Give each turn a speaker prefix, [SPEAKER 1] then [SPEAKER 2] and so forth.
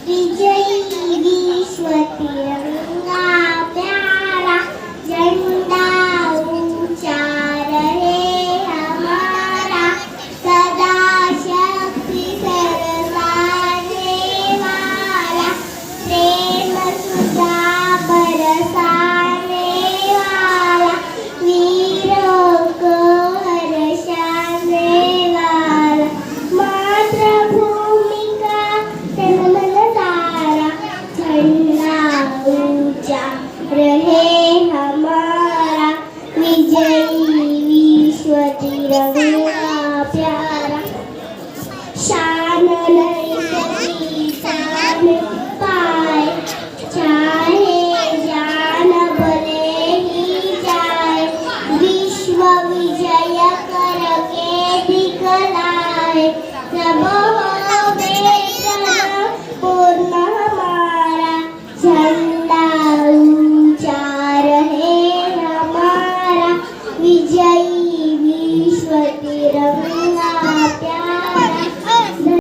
[SPEAKER 1] विजयी विश्व तिरंगा प्यारा झंडा ऊंचा रहे हमारा सदा शक्ति बरसाने वाला प्रेम सुधा बरसाने वाला वीरों को हर्षाने वाला मातृभूमि का तन मन सारा झंडा ऊंचा रहे हमारा विजयी विश्व तिरंगा प्यारा शान नहीं कभी शान पाए चाहे जान भले ही जाए विश्व विजय करके दिखलाए सब हो वेतन पूर्ण हमारा झंडा ऊंचा रहे हमारा विजयी विश्व तिरंगा